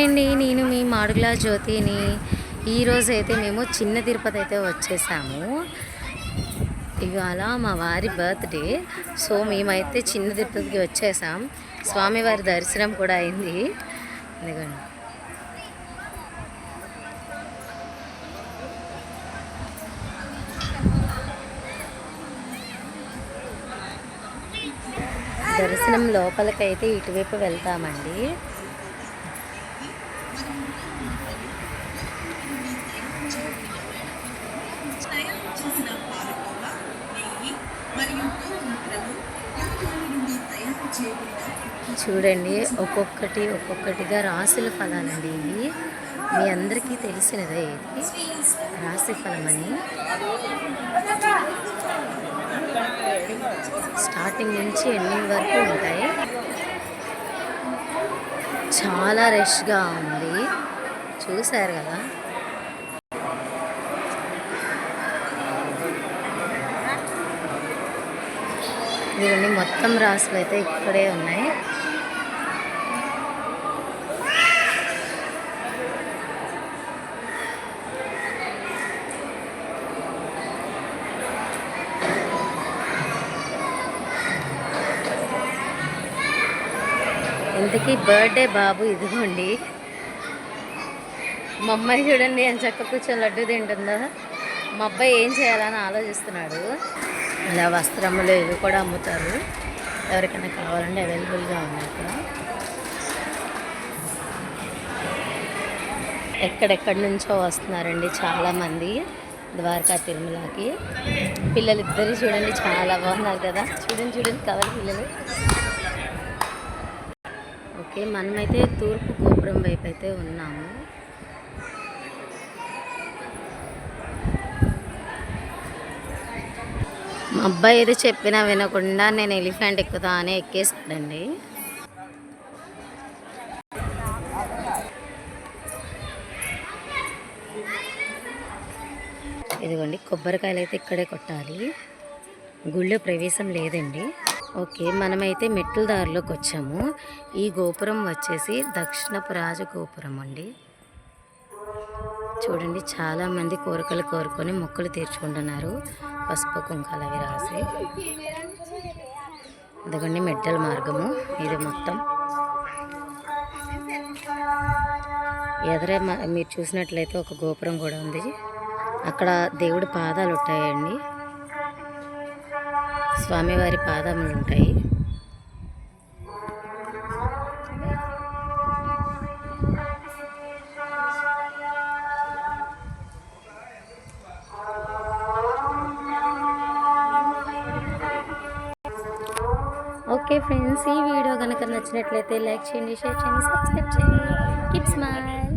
అండి, నేను మీ మాడుగుల జ్యోతిని. ఈరోజు అయితే మేము చిన్న తిరుపతి అయితే వచ్చేసాము. ఇవాళ మా వారి బర్త్డే. సో మేమైతే చిన్న తిరుపతికి వచ్చేసాం. స్వామివారి దర్శనం కూడా అయింది. ఎందుకండి దర్శనం లోపలికైతే ఇటువైపు వెళ్తామండి. చూడండి, ఒక్కొక్కటిగా రాశుల ఫలాలండి ఇవి. మీ అందరికీ తెలిసినదే ఇది రాశి ఫలం అని. స్టార్టింగ్ నుంచి ఎండింగ్ వరకు ఉంటాయి. చాలా రష్గా ఉంది, చూశారు కదా. ఇవన్నీ మొత్తం రాసులు అయితే ఇక్కడే ఉన్నాయి. ఇంతకీ బర్త్డే బాబు ఇదిగోండి. మా అమ్మాయి చూడండి అని చక్క కూర్చొని లడ్డు తింటుందా. మా అబ్బాయి ఏం చేయాలని ఆలోచిస్తున్నాడు. ఇలా వస్త్రములు ఇవి కూడా అమ్ముతారు, ఎవరికైనా కావాలంటే అవైలబుల్గా ఉన్నాయి ఇక్కడ. ఎక్కడెక్కడి నుంచో వస్తున్నారండి చాలామంది ద్వారకా తిరుమలకి. పిల్లలిద్దరు చూడండి చాలా బాగున్నారు కదా. చూడండి కవర్ పిల్లలు. ఓకే, మనమైతే తూర్పు గోపురం వైపు అయితే ఉన్నాము. మా అబ్బాయి ఏదో చెప్పినా వినకుండా నేను ఎలిఫెంట్ ఎక్కుతా అని ఎక్కేసాడండి. ఇదిగోండి, కొబ్బరికాయలు అయితే ఇక్కడే కొట్టాలి. గుళ్ళో ప్రవేశం లేదండి. ఓకే, మనమైతే మెట్ల దారిలోకి వచ్చాము. ఈ గోపురం వచ్చేసి దక్షిణపు రాజగోపురం అండి. చూడండి, చాలామంది కోరికలు కోరుకొని మొక్కలు తీర్చుకుంటున్నారు. పసుపు కుంకాలు అవి రాసి. ఇదిగోండి మెట్టల మార్గము ఇది మొత్తం. ఎదురే మీరు చూసినట్లయితే ఒక గోపురం కూడా ఉంది. అక్కడ దేవుడి పాదాలు ఉంటాయండి, స్వామివారి పాదములు ఉంటాయి. ఓకే ఫ్రెండ్స్, ఈ వీడియో కనుక నచ్చినట్లయితే లైక్ చేయండి, షేర్ చేయండి, సబ్స్క్రైబ్ చేయండి. Keep smile.